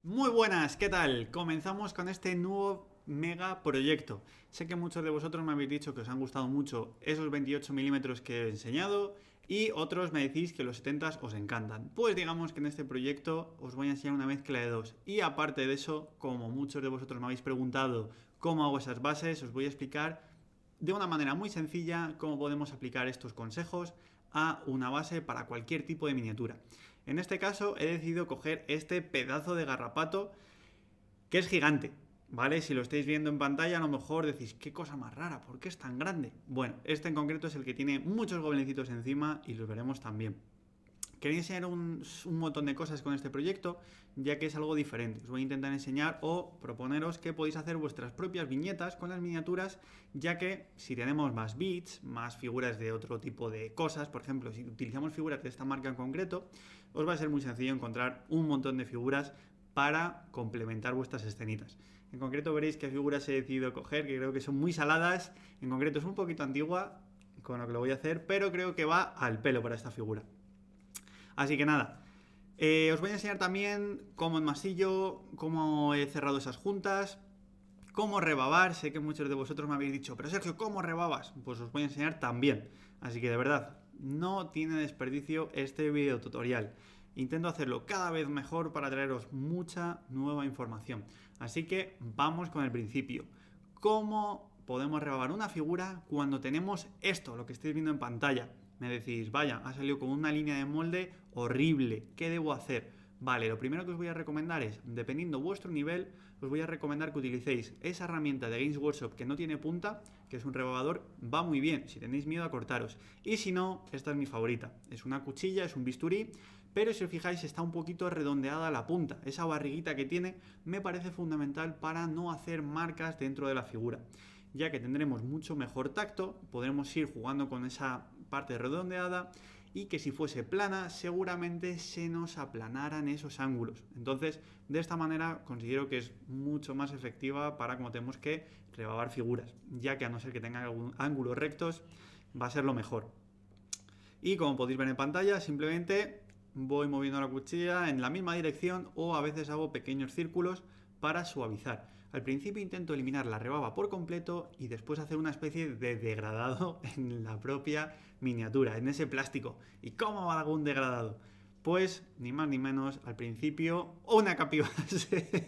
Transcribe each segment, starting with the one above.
Muy buenas, ¿qué tal? Comenzamos con este nuevo mega proyecto. Sé que muchos de vosotros me habéis dicho que os han gustado mucho esos 28 milímetros que he enseñado y otros me decís que los 70 os encantan. Pues digamos que en este proyecto os voy a enseñar una mezcla de dos. Y aparte de eso, como muchos de vosotros me habéis preguntado cómo hago esas bases, os voy a explicar de una manera muy sencilla cómo podemos aplicar estos consejos a una base para cualquier tipo de miniatura. En este caso he decidido coger este pedazo de garrapato que es gigante, ¿vale? Si lo estáis viendo en pantalla a lo mejor decís, qué cosa más rara, ¿por qué es tan grande? Bueno, este en concreto es el que tiene muchos gobelecitos encima y los veremos también. Quería enseñar un montón de cosas con este proyecto, ya que es algo diferente. Os voy a intentar enseñar o proponeros que podéis hacer vuestras propias viñetas con las miniaturas, ya que si tenemos más bits, más figuras de otro tipo de cosas, por ejemplo, si utilizamos figuras de esta marca en concreto, os va a ser muy sencillo encontrar un montón de figuras para complementar vuestras escenitas. En concreto veréis qué figuras he decidido coger, que creo que son muy saladas. En concreto es un poquito antigua con lo que lo voy a hacer, pero creo que va al pelo para esta figura. Así que nada, os voy a enseñar también cómo enmasillo, cómo he cerrado esas juntas, cómo rebabar. Sé que muchos de vosotros me habéis dicho, pero Sergio, ¿cómo rebabas? Pues os voy a enseñar también. Así que de verdad, no tiene desperdicio este video tutorial. Intento hacerlo cada vez mejor para traeros mucha nueva información. Así que vamos con el principio. ¿Cómo podemos rebabar una figura cuando tenemos esto, lo que estáis viendo en pantalla? Me decís, vaya, ha salido con una línea de molde horrible, ¿qué debo hacer? Vale, lo primero que os voy a recomendar es, dependiendo vuestro nivel, os voy a recomendar que utilicéis esa herramienta de Games Workshop que no tiene punta, que es un rebabador, va muy bien, si tenéis miedo a cortaros. Y si no, esta es mi favorita, es una cuchilla, es un bisturí, pero si os fijáis está un poquito redondeada la punta, esa barriguita que tiene me parece fundamental para no hacer marcas dentro de la figura, ya que tendremos mucho mejor tacto, podremos ir jugando con esa parte redondeada y que si fuese plana seguramente se nos aplanaran esos ángulos. Entonces de esta manera considero que es mucho más efectiva para cuando tenemos que rebabar figuras, ya que a no ser que tengan algún ángulos rectos va a ser lo mejor. Y como podéis ver en pantalla, simplemente voy moviendo la cuchilla en la misma dirección o a veces hago pequeños círculos para suavizar. Al principio intento eliminar la rebaba por completo y después hacer una especie de degradado en la propia miniatura, en ese plástico. ¿Y cómo hago un degradado? Pues ni más ni menos, al principio una capibase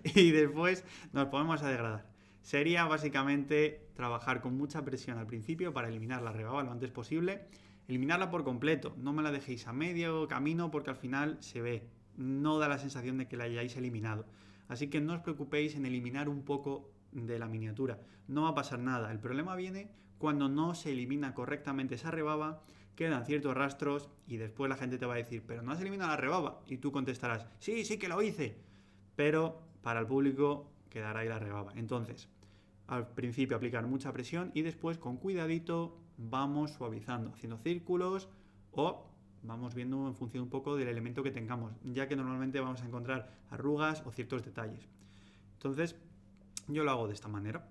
y después nos ponemos a degradar. Sería básicamente trabajar con mucha presión al principio para eliminar la rebaba lo antes posible. Eliminarla por completo, no me la dejéis a medio camino porque al final se ve, no da la sensación de que la hayáis eliminado. Así que no os preocupéis en eliminar un poco de la miniatura, no va a pasar nada. El problema viene cuando no se elimina correctamente esa rebaba, quedan ciertos rastros y después la gente te va a decir, pero no has eliminado la rebaba, y tú contestarás, sí, sí que lo hice, pero para el público quedará ahí la rebaba. Entonces, al principio aplicar mucha presión y después con cuidadito vamos suavizando, haciendo círculos o vamos viendo en función un poco del elemento que tengamos, ya que normalmente vamos a encontrar arrugas o ciertos detalles. Entonces, yo lo hago de esta manera.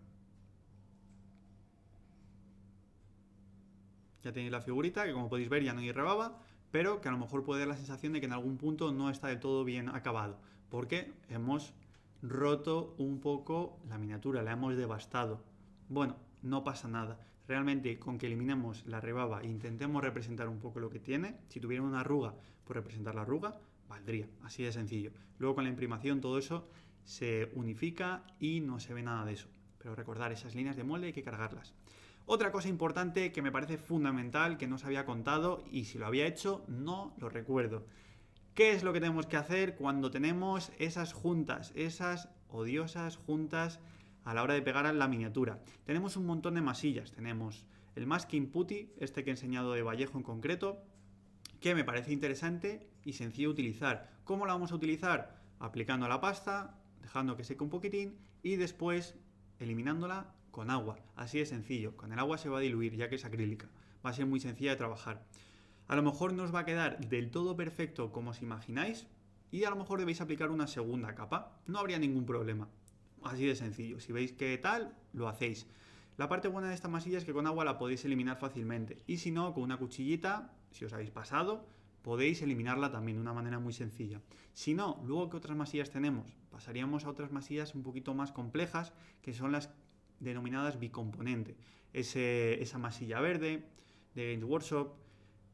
Ya tenéis la figurita, que como podéis ver ya no hay rebaba, pero que a lo mejor puede dar la sensación de que en algún punto no está del todo bien acabado, porque hemos roto un poco la miniatura, la hemos devastado. Bueno, no pasa nada. Realmente con que eliminemos la rebaba e intentemos representar un poco lo que tiene, si tuviera una arruga, pues representar la arruga, valdría, así de sencillo. Luego con la imprimación todo eso se unifica y no se ve nada de eso. Pero recordar, esas líneas de molde hay que cargarlas. Otra cosa importante que me parece fundamental, que no os había contado y si lo había hecho no lo recuerdo. ¿Qué es lo que tenemos que hacer cuando tenemos esas juntas, esas odiosas juntas a la hora de pegar a la miniatura? Tenemos un montón de masillas, tenemos el masking putty, este que he enseñado de Vallejo en concreto, que me parece interesante y sencillo de utilizar. ¿Cómo la vamos a utilizar? Aplicando la pasta, dejando que seque un poquitín y después eliminándola con agua. Así de sencillo, con el agua se va a diluir ya que es acrílica, va a ser muy sencilla de trabajar. A lo mejor no os va a quedar del todo perfecto como os imagináis y a lo mejor debéis aplicar una segunda capa. No habría ningún problema. Así de sencillo. Si veis que tal, lo hacéis. La parte buena de esta masilla es que con agua la podéis eliminar fácilmente. Y si no, con una cuchillita, si os habéis pasado, podéis eliminarla también de una manera muy sencilla. Si no, luego, ¿qué otras masillas tenemos? Pasaríamos a otras masillas un poquito más complejas, que son las denominadas bicomponente. Esa masilla verde de Games Workshop,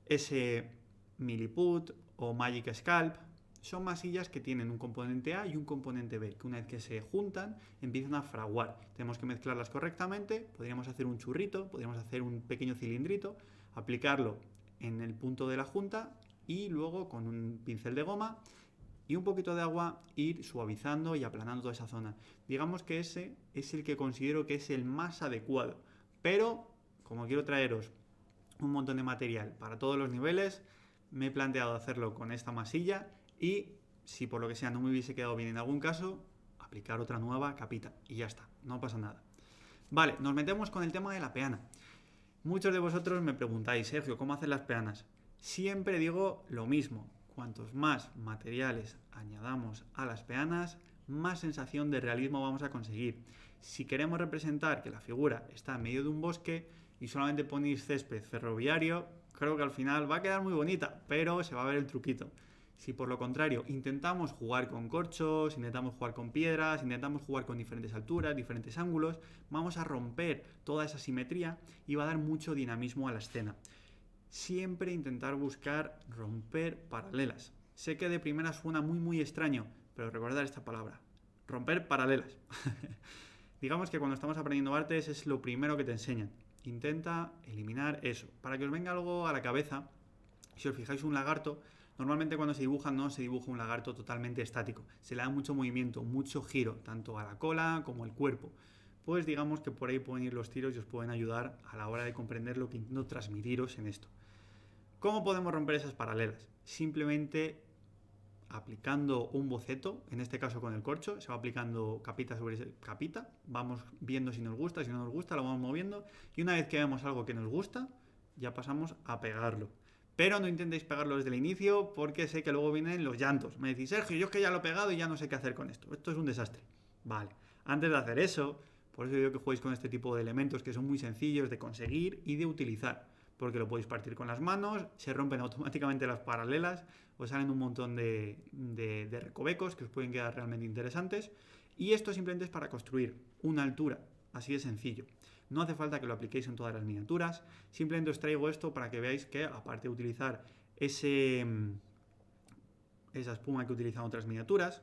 ese Milliput o Magic Scalp, son masillas que tienen un componente A y un componente B, que una vez que se juntan empiezan a fraguar. Tenemos que mezclarlas correctamente, podríamos hacer un churrito, podríamos hacer un pequeño cilindrito, aplicarlo en el punto de la junta y luego con un pincel de goma y un poquito de agua ir suavizando y aplanando toda esa zona. Digamos que ese es el que considero que es el más adecuado, pero como quiero traeros un montón de material para todos los niveles, me he planteado hacerlo con esta masilla y si por lo que sea no me hubiese quedado bien en algún caso, aplicar otra nueva capita y ya está, no pasa nada. Vale, nos metemos con el tema de la peana. Muchos de vosotros me preguntáis, Sergio, ¿cómo hacen las peanas? Siempre digo lo mismo, cuantos más materiales añadamos a las peanas, más sensación de realismo vamos a conseguir. Si queremos representar que la figura está en medio de un bosque y solamente ponéis césped ferroviario, creo que al final va a quedar muy bonita, pero se va a ver el truquito. Si por lo contrario intentamos jugar con corchos, intentamos jugar con piedras, intentamos jugar con diferentes alturas, diferentes ángulos, vamos a romper toda esa simetría y va a dar mucho dinamismo a la escena. Siempre intentar buscar romper paralelas. Sé que de primera suena muy extraño, pero recordad esta palabra, romper paralelas. Digamos que cuando estamos aprendiendo artes es lo primero que te enseñan. Intenta eliminar eso. Para que os venga algo a la cabeza, si os fijáis un lagarto, normalmente cuando se dibuja no se dibuja un lagarto totalmente estático. Se le da mucho movimiento, mucho giro, tanto a la cola como al cuerpo. Pues digamos que por ahí pueden ir los tiros y os pueden ayudar a la hora de comprender lo que intento transmitiros en esto. ¿Cómo podemos romper esas paralelas? Simplemente aplicando un boceto, en este caso con el corcho, se va aplicando capita sobre capita, vamos viendo si nos gusta, si no nos gusta, lo vamos moviendo y una vez que vemos algo que nos gusta, ya pasamos a pegarlo. Pero no intentéis pegarlo desde el inicio porque sé que luego vienen los llantos. Me decís, Sergio, yo es que ya lo he pegado y ya no sé qué hacer con esto. Esto es un desastre. Vale, antes de hacer eso, por eso digo que juguéis con este tipo de elementos que son muy sencillos de conseguir y de utilizar. Porque lo podéis partir con las manos, se rompen automáticamente las paralelas, os salen un montón de recovecos que os pueden quedar realmente interesantes. Y esto simplemente es para construir una altura, así de sencillo. No hace falta que lo apliquéis en todas las miniaturas, simplemente os traigo esto para que veáis que aparte de utilizar esa espuma que utilizan otras miniaturas,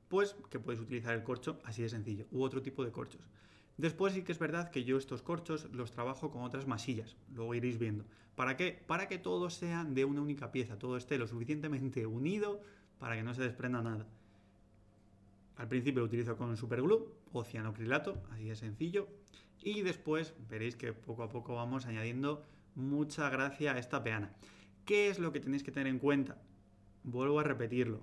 pues que podéis utilizar el corcho así de sencillo, u otro tipo de corchos. Después sí que es verdad que yo estos corchos los trabajo con otras masillas, luego iréis viendo. ¿Para qué? Para que todos sean de una única pieza, todo esté lo suficientemente unido para que no se desprenda nada. Al principio lo utilizo con superglue o cianocrilato, así de sencillo. Y después veréis que poco a poco vamos añadiendo mucha gracia a esta peana. ¿Qué es lo que tenéis que tener en cuenta? Vuelvo a repetirlo.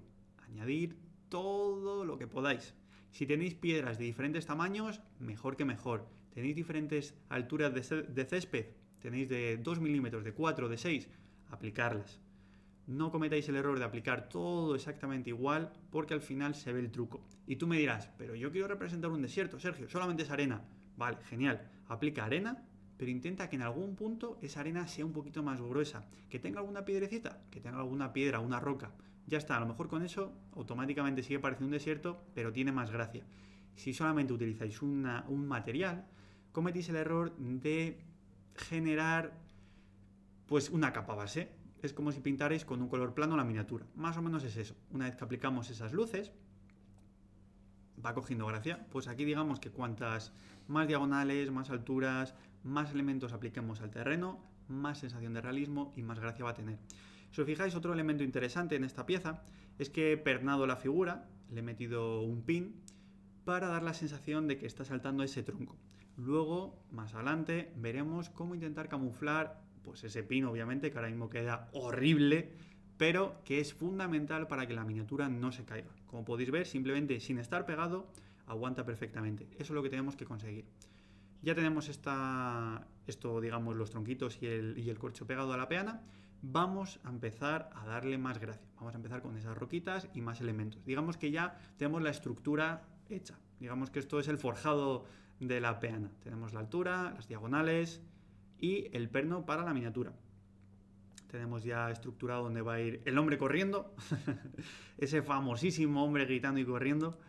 Añadir todo lo que podáis. Si tenéis piedras de diferentes tamaños, mejor que mejor. Tenéis diferentes alturas de césped, tenéis de 2 milímetros, de 4, de 6, aplicarlas. No cometáis el error de aplicar todo exactamente igual porque al final se ve el truco. Y tú me dirás, pero yo quiero representar un desierto, Sergio, solamente es arena. Vale, genial. Aplica arena, pero intenta que en algún punto esa arena sea un poquito más gruesa. Que tenga alguna piedrecita, que tenga alguna piedra, una roca. Ya está, a lo mejor con eso automáticamente sigue pareciendo un desierto, pero tiene más gracia. Si solamente utilizáis un material, cometís el error de generar pues una capa base. Es como si pintarais con un color plano la miniatura. Más o menos es eso. Una vez que aplicamos esas luces, va cogiendo gracia. Pues aquí digamos que cuantas más diagonales, más alturas, más elementos apliquemos al terreno, más sensación de realismo y más gracia va a tener. Si os fijáis, otro elemento interesante en esta pieza es que he pernado la figura, le he metido un pin para dar la sensación de que está saltando ese tronco. Luego, más adelante, veremos cómo intentar camuflar pues ese pin, obviamente, que ahora mismo queda horrible, pero que es fundamental para que la miniatura no se caiga. Como podéis ver, simplemente sin estar pegado, aguanta perfectamente. Eso es lo que tenemos que conseguir. Ya tenemos esto, digamos, los tronquitos y el corcho pegado a la peana. vamos a empezar a darle más gracia. Vamos a empezar con esas roquitas y más elementos. Digamos que ya tenemos la estructura hecha. Digamos que esto es el forjado de la peana. Tenemos la altura, las diagonales y el perno para la miniatura. Tenemos ya estructurado donde va a ir el hombre corriendo, ese famosísimo hombre gritando y corriendo,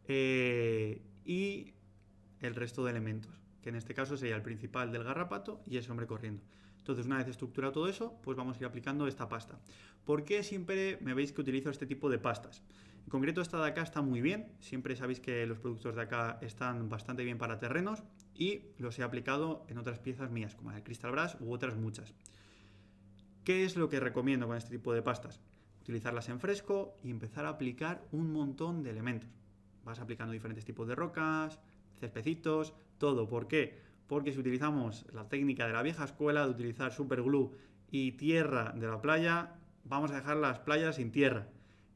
y el resto de elementos, que en este caso sería el principal del garrapato y ese hombre corriendo. Entonces, una vez estructurado todo eso, pues vamos a ir aplicando esta pasta. ¿Por qué siempre me veis que utilizo este tipo de pastas? En concreto, esta de acá está muy bien. Siempre sabéis que los productos de acá están bastante bien para terrenos y los he aplicado en otras piezas mías, como el Crystal Brush u otras muchas. ¿Qué es lo que recomiendo con este tipo de pastas? Utilizarlas en fresco y empezar a aplicar un montón de elementos. Vas aplicando diferentes tipos de rocas, cespecitos, todo. ¿Por qué? Porque si utilizamos la técnica de la vieja escuela de utilizar superglue y tierra de la playa, vamos a dejar las playas sin tierra.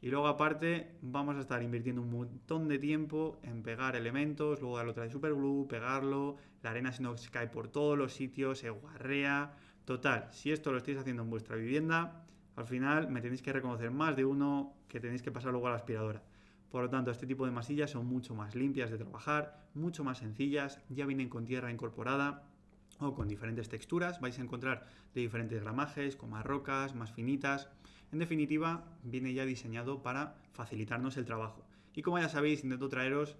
Y luego aparte vamos a estar invirtiendo un montón de tiempo en pegar elementos, luego darle otra de superglue, pegarlo, la arena se nos cae por todos los sitios, se guarrea. Total, si esto lo estáis haciendo en vuestra vivienda, al final me tenéis que reconocer más de uno que tenéis que pasar luego a la aspiradora. Por lo tanto, este tipo de masillas son mucho más limpias de trabajar, mucho más sencillas, ya vienen con tierra incorporada o con diferentes texturas, vais a encontrar de diferentes gramajes, con más rocas, más finitas. En definitiva, viene ya diseñado para facilitarnos el trabajo. Y como ya sabéis, intento traeros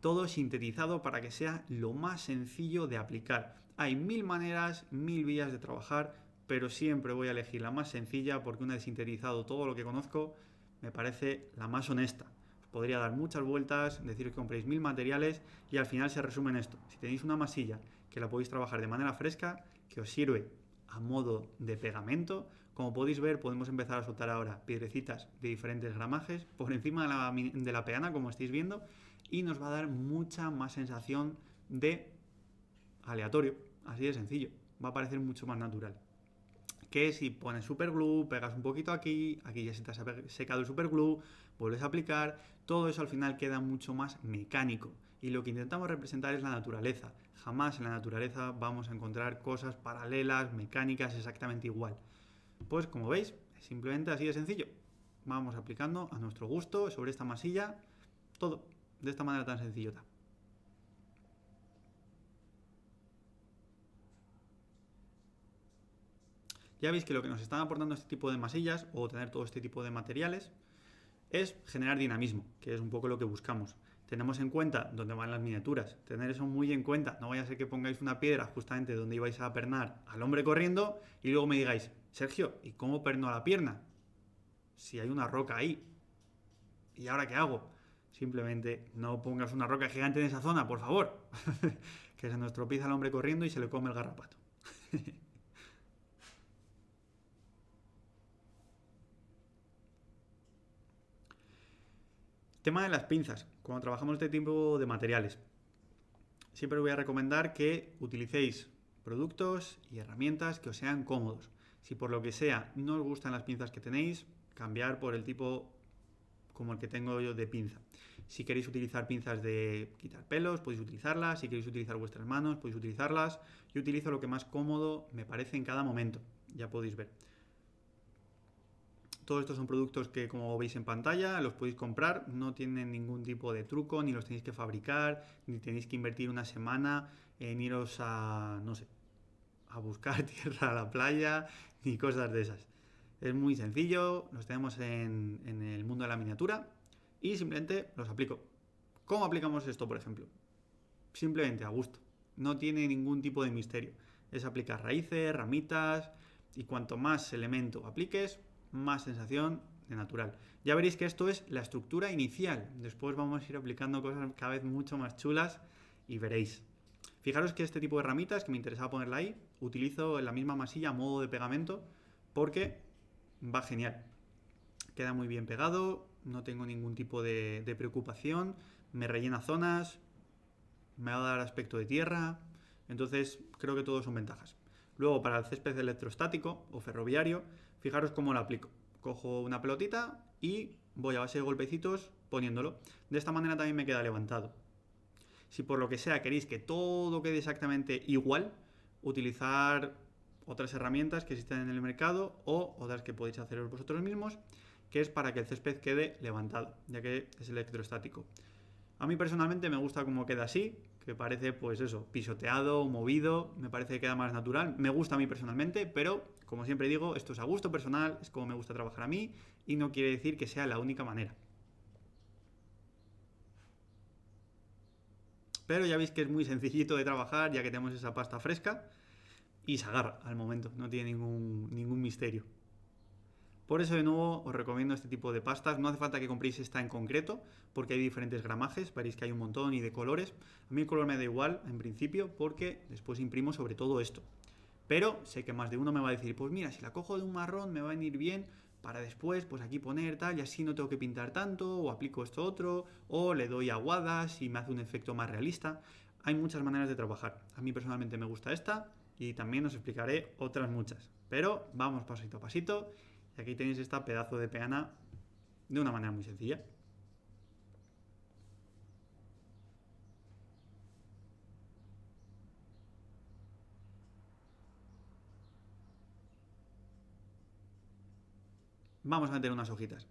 todo sintetizado para que sea lo más sencillo de aplicar. Hay 1000 maneras, 1000 vías de trabajar, pero siempre voy a elegir la más sencilla porque una vez sintetizado todo lo que conozco, me parece la más honesta. Os podría dar muchas vueltas, deciros que compréis 1000 materiales y al final se resume en esto. Si tenéis una masilla que la podéis trabajar de manera fresca, que os sirve a modo de pegamento, como podéis ver, podemos empezar a soltar ahora piedrecitas de diferentes gramajes por encima de la peana, como estáis viendo, y nos va a dar mucha más sensación de aleatorio, así de sencillo, va a parecer mucho más natural. Que si pones superglue, pegas un poquito aquí, aquí ya se te ha secado el superglue, vuelves a aplicar, todo eso al final queda mucho más mecánico. Y lo que intentamos representar es la naturaleza. Jamás en la naturaleza vamos a encontrar cosas paralelas, mecánicas, exactamente igual. Pues como veis, es simplemente así de sencillo. Vamos aplicando a nuestro gusto sobre esta masilla todo, de esta manera tan sencillota. Ya veis que lo que nos están aportando este tipo de masillas o tener todo este tipo de materiales es generar dinamismo, que es un poco lo que buscamos. Tenemos en cuenta dónde van las miniaturas, tener eso muy en cuenta, no vaya a ser que pongáis una piedra justamente donde ibais a pernar al hombre corriendo y luego me digáis, Sergio, ¿y cómo perno a la pierna? Si hay una roca ahí. ¿Y ahora qué hago? Simplemente no pongas una roca gigante en esa zona, por favor. Que se nos tropieza el hombre corriendo y se le come el garrapato. Tema de las pinzas. Cuando trabajamos este tipo de materiales, siempre os voy a recomendar que utilicéis productos y herramientas que os sean cómodos. Si por lo que sea no os gustan las pinzas que tenéis, cambiar por el tipo como el que tengo yo de pinza. Si queréis utilizar pinzas de quitar pelos, podéis utilizarlas. Si queréis utilizar vuestras manos, podéis utilizarlas. Yo utilizo lo que más cómodo me parece en cada momento. Ya podéis ver. Todos estos son productos que, como veis en pantalla, los podéis comprar, no tienen ningún tipo de truco, ni los tenéis que fabricar, ni tenéis que invertir una semana en iros a, no sé, a buscar tierra a la playa, ni cosas de esas. Es muy sencillo, los tenemos en el mundo de la miniatura y simplemente los aplico. ¿Cómo aplicamos esto, por ejemplo? Simplemente a gusto, no tiene ningún tipo de misterio. Es aplicar raíces, ramitas y cuanto más elemento apliques, más sensación de natural. Ya veréis que esto es la estructura inicial. Después vamos a ir aplicando cosas cada vez mucho más chulas y veréis. Fijaros que este tipo de ramitas, que me interesaba ponerla ahí, utilizo la misma masilla a modo de pegamento porque va genial. Queda muy bien pegado, no tengo ningún tipo de preocupación, me rellena zonas, me va a dar aspecto de tierra, entonces creo que todo son ventajas. Luego para el césped electrostático o ferroviario, fijaros cómo lo aplico. Cojo una pelotita y voy a base de golpecitos poniéndolo. De esta manera también me queda levantado. Si por lo que sea queréis que todo quede exactamente igual, utilizar otras herramientas que existen en el mercado o otras que podéis hacer vosotros mismos, que es para que el césped quede levantado, ya que es electrostático. A mí personalmente me gusta cómo queda así, que parece pues eso, pisoteado, movido, me parece que queda más natural. Me gusta a mí personalmente, pero como siempre digo, esto es a gusto personal, es como me gusta trabajar a mí y no quiere decir que sea la única manera. Pero ya veis que es muy sencillito de trabajar, ya que tenemos esa pasta fresca y se agarra al momento, no tiene ningún misterio. Por eso de nuevo os recomiendo este tipo de pastas. No hace falta que compréis esta en concreto, porque hay diferentes gramajes, veréis que hay un montón y de colores. A mí el color me da igual en principio, porque después imprimo sobre todo esto. Pero sé que más de uno me va a decir, pues mira, si la cojo de un marrón me va a venir bien para después, pues aquí poner tal, y así no tengo que pintar tanto, o aplico esto otro, o le doy aguadas y me hace un efecto más realista. Hay muchas maneras de trabajar. A mí personalmente me gusta esta, y también os explicaré otras muchas. Pero vamos pasito a pasito. Y aquí tenéis esta pedazo de peana de una manera muy sencilla. Vamos a meter unas hojitas.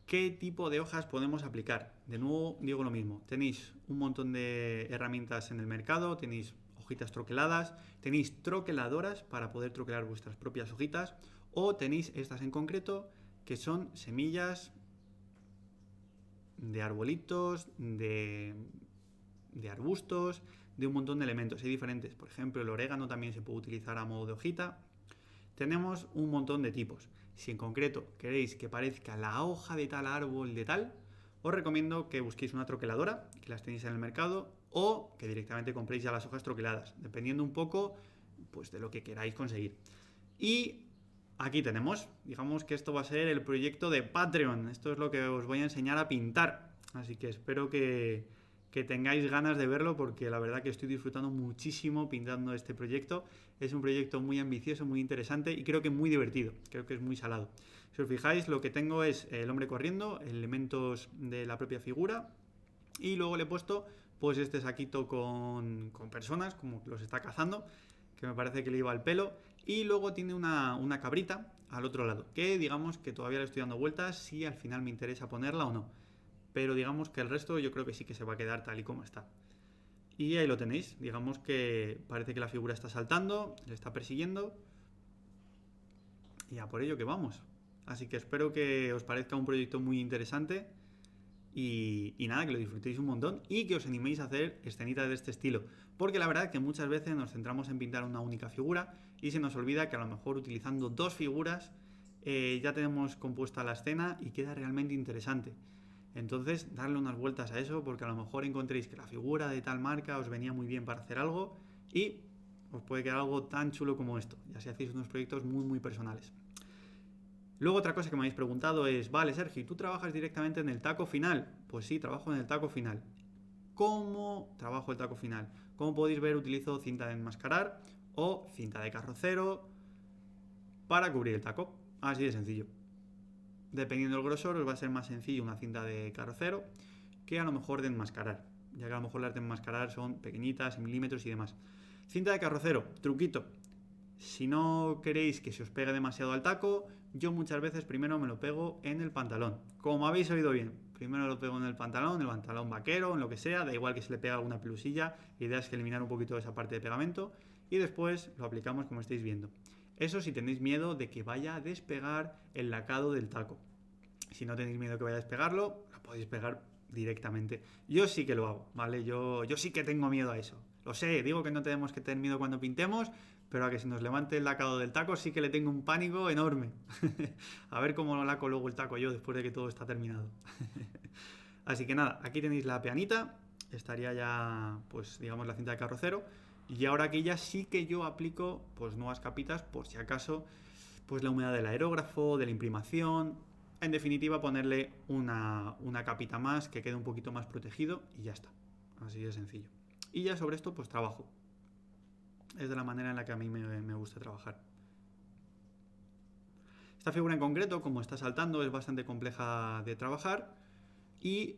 ¿Qué tipo de hojas podemos aplicar? De nuevo digo lo mismo. Tenéis un montón de herramientas en el mercado, tenéis hojitas troqueladas, tenéis troqueladoras para poder troquelar vuestras propias hojitas, o tenéis estas en concreto que son semillas de arbolitos, de arbustos, de un montón de elementos. Hay diferentes. Por ejemplo, el orégano también se puede utilizar a modo de hojita. Tenemos un montón de tipos. Si en concreto queréis que parezca la hoja de tal árbol de tal, os recomiendo que busquéis una troqueladora, que las tenéis en el mercado, o que directamente compréis ya las hojas troqueladas, dependiendo un poco pues, de lo que queráis conseguir. Y aquí tenemos, digamos que esto va a ser el proyecto de Patreon. Esto es lo que os voy a enseñar a pintar. Así que espero que tengáis ganas de verlo, porque la verdad que estoy disfrutando muchísimo pintando este proyecto. Es un proyecto muy ambicioso, muy interesante y creo que muy divertido. Creo que es muy salado. Si os fijáis, lo que tengo es el hombre corriendo, elementos de la propia figura, y luego le he puesto pues este saquito con personas, como que los está cazando, que me parece que le iba al pelo, y luego tiene una cabrita al otro lado, que digamos que todavía le estoy dando vueltas si al final me interesa ponerla o no. Pero digamos que el resto yo creo que sí que se va a quedar tal y como está. Y ahí lo tenéis, digamos que parece que la figura está saltando, le está persiguiendo, y a por ello que vamos. Así que espero que os parezca un proyecto muy interesante y nada, que lo disfrutéis un montón y que os animéis a hacer escenitas de este estilo. Porque la verdad que muchas veces nos centramos en pintar una única figura y se nos olvida que a lo mejor utilizando dos figuras ya tenemos compuesta la escena y queda realmente interesante. Entonces, darle unas vueltas a eso, porque a lo mejor encontréis que la figura de tal marca os venía muy bien para hacer algo y os puede quedar algo tan chulo como esto, ya si hacéis unos proyectos muy personales. Luego otra cosa que me habéis preguntado es, vale Sergio, ¿tú trabajas directamente en el taco final? Pues sí, trabajo en el taco final. ¿Cómo trabajo el taco final? Como podéis ver, utilizo cinta de enmascarar o cinta de carrocero para cubrir el taco, así de sencillo. Dependiendo del grosor, os va a ser más sencillo una cinta de carrocero que a lo mejor de enmascarar, ya que a lo mejor las de enmascarar son pequeñitas, en milímetros y demás. Cinta de carrocero, truquito. Si no queréis que se os pegue demasiado al taco, yo muchas veces primero me lo pego en el pantalón. Como habéis oído bien, primero lo pego en el pantalón vaquero, en lo que sea, da igual que se le pegue alguna pelusilla, la idea es que eliminar un poquito de esa parte de pegamento y después lo aplicamos como estáis viendo. Eso si tenéis miedo de que vaya a despegar el lacado del taco. Si no tenéis miedo que vaya a despegarlo, lo podéis pegar directamente. Yo sí que lo hago, ¿vale? Yo sí que tengo miedo a eso. Lo sé, digo que no tenemos que tener miedo cuando pintemos, pero a que se nos levante el lacado del taco sí que le tengo un pánico enorme. A ver cómo lo laco luego el taco yo después de que todo está terminado. Así que nada, aquí tenéis la peanita, estaría ya, pues digamos, la cinta de carrocero. Y ahora aquí ya sí que yo aplico pues nuevas capitas por si acaso pues la humedad del aerógrafo, de la imprimación. En definitiva, ponerle una capita más que quede un poquito más protegido y ya está. Así de sencillo. Y ya sobre esto pues trabajo. Es de la manera en la que a mí me gusta trabajar. Esta figura en concreto, como está saltando, es bastante compleja de trabajar y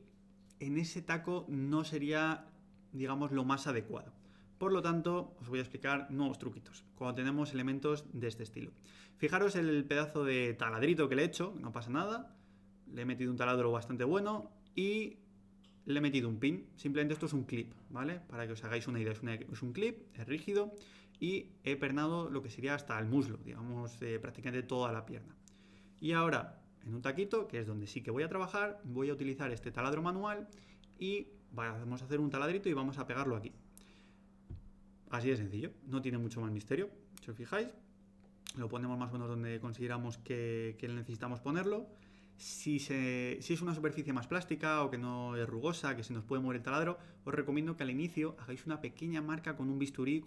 en ese taco no sería, digamos, lo más adecuado. Por lo tanto, os voy a explicar nuevos truquitos cuando tenemos elementos de este estilo. Fijaros el pedazo de taladrito que le he hecho, no pasa nada. Le he metido un taladro bastante bueno y le he metido un pin. Simplemente esto es un clip, ¿vale? Para que os hagáis una idea, es un clip, es rígido y he pernado lo que sería hasta el muslo, digamos, prácticamente toda la pierna. Y ahora, en un taquito, que es donde sí que voy a trabajar, voy a utilizar este taladro manual y vamos a hacer un taladrito y vamos a pegarlo aquí. Así de sencillo, no tiene mucho más misterio, si os fijáis. Lo ponemos más o menos donde consideramos que necesitamos ponerlo. Si es una superficie más plástica o que no es rugosa, que se nos puede mover el taladro, os recomiendo que al inicio hagáis una pequeña marca con un bisturí o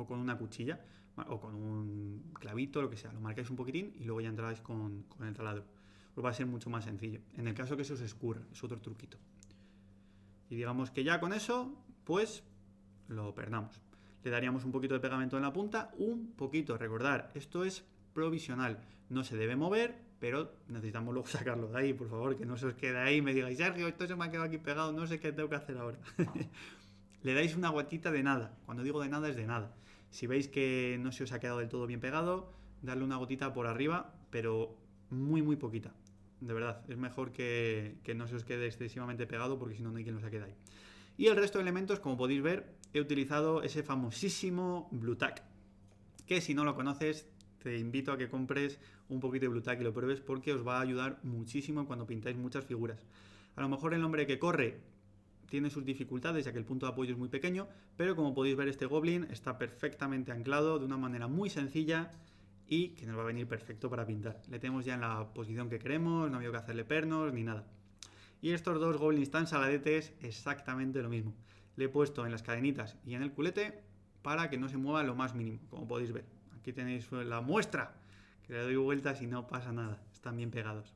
con una cuchilla o con un clavito, lo que sea. Lo marcáis un poquitín y luego ya entráis con el taladro. Os va a ser mucho más sencillo. En el caso que se os escurra, es otro truquito. Y digamos que ya con eso, pues lo pernamos. Le daríamos un poquito de pegamento en la punta, un poquito. Recordar, esto es provisional, no se debe mover, pero necesitamos luego sacarlo de ahí, por favor, que no se os quede ahí y me digáis, Sergio, esto se me ha quedado aquí pegado, no sé qué tengo que hacer ahora. Le dais una gotita de nada, cuando digo de nada es de nada. Si veis que no se os ha quedado del todo bien pegado, darle una gotita por arriba, pero muy muy poquita. De verdad, es mejor que no se os quede excesivamente pegado porque si no, no hay quien lo saque de ahí. Y el resto de elementos, como podéis ver, he utilizado ese famosísimo Blu Tack, que si no lo conoces, te invito a que compres un poquito de Blu Tack y lo pruebes porque os va a ayudar muchísimo cuando pintáis muchas figuras. A lo mejor el hombre que corre tiene sus dificultades ya que el punto de apoyo es muy pequeño, pero como podéis ver este Goblin está perfectamente anclado de una manera muy sencilla y que nos va a venir perfecto para pintar. Le tenemos ya en la posición que queremos, no ha habido que hacerle pernos ni nada. Y estos dos Goblins tan saladetes, exactamente lo mismo. Le he puesto en las cadenitas y en el culete para que no se mueva lo más mínimo, como podéis ver. Aquí tenéis la muestra, que le doy vueltas y no pasa nada, están bien pegados.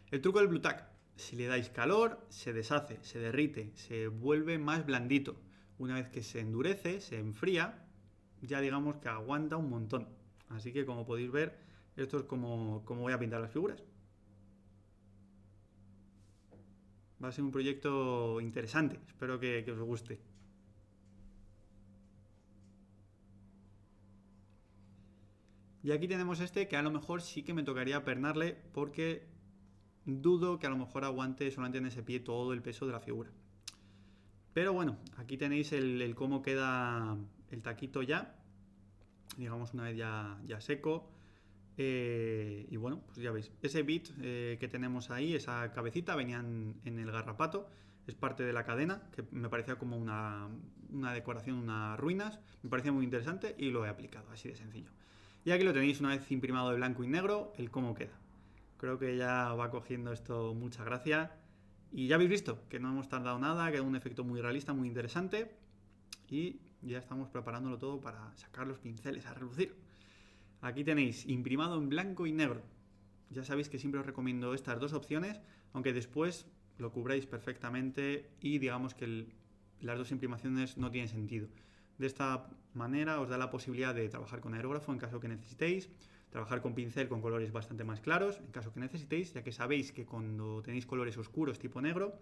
El truco del Blu Tack, si le dais calor, se deshace, se derrite, se vuelve más blandito. Una vez que se endurece, se enfría, ya digamos que aguanta un montón. Así que como podéis ver, esto es como voy a pintar las figuras. Va a ser un proyecto interesante, espero que os guste. Y aquí tenemos este que a lo mejor sí que me tocaría pernarle porque dudo que a lo mejor aguante solamente en ese pie todo el peso de la figura. Pero bueno, aquí tenéis el cómo queda el taquito ya, digamos una vez ya seco. Y bueno, pues ya veis, ese bit que tenemos ahí, esa cabecita, venía en el garrapato, es parte de la cadena, que me parecía como una decoración, unas ruinas, me parecía muy interesante y lo he aplicado, así de sencillo. Y aquí lo tenéis una vez imprimado de blanco y negro, el cómo queda. Creo que ya va cogiendo esto mucha gracia. Y ya habéis visto que no hemos tardado nada, queda un efecto muy realista, muy interesante. Y ya estamos preparándolo todo para sacar los pinceles a relucir. Aquí tenéis imprimado en blanco y negro. Ya sabéis que siempre os recomiendo estas dos opciones, aunque después lo cubráis perfectamente y digamos que las dos imprimaciones no tienen sentido. De esta manera os da la posibilidad de trabajar con aerógrafo en caso que necesitéis, trabajar con pincel con colores bastante más claros en caso que necesitéis, ya que sabéis que cuando tenéis colores oscuros tipo negro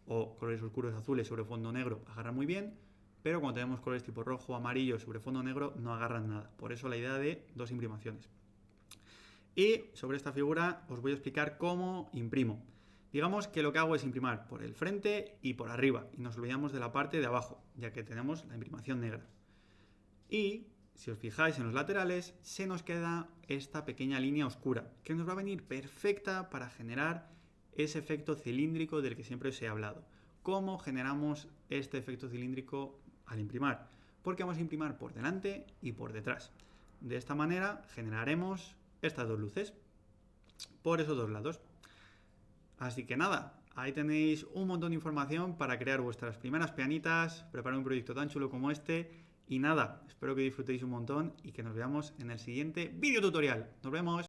o colores oscuros azules sobre fondo negro agarran muy bien, pero cuando tenemos colores tipo rojo o amarillo sobre fondo negro no agarran nada. Por eso la idea de dos imprimaciones. Y sobre esta figura os voy a explicar cómo imprimo. Digamos que lo que hago es imprimir por el frente y por arriba, y nos olvidamos de la parte de abajo, ya que tenemos la imprimación negra. Y si os fijáis en los laterales, se nos queda esta pequeña línea oscura, que nos va a venir perfecta para generar ese efecto cilíndrico del que siempre os he hablado. ¿Cómo generamos este efecto cilíndrico al imprimir? Porque vamos a imprimir por delante y por detrás. De esta manera generaremos estas dos luces por esos dos lados. Así que nada, ahí tenéis un montón de información para crear vuestras primeras peanitas, preparar un proyecto tan chulo como este. Y nada, espero que disfrutéis un montón y que nos veamos en el siguiente video tutorial. Nos vemos.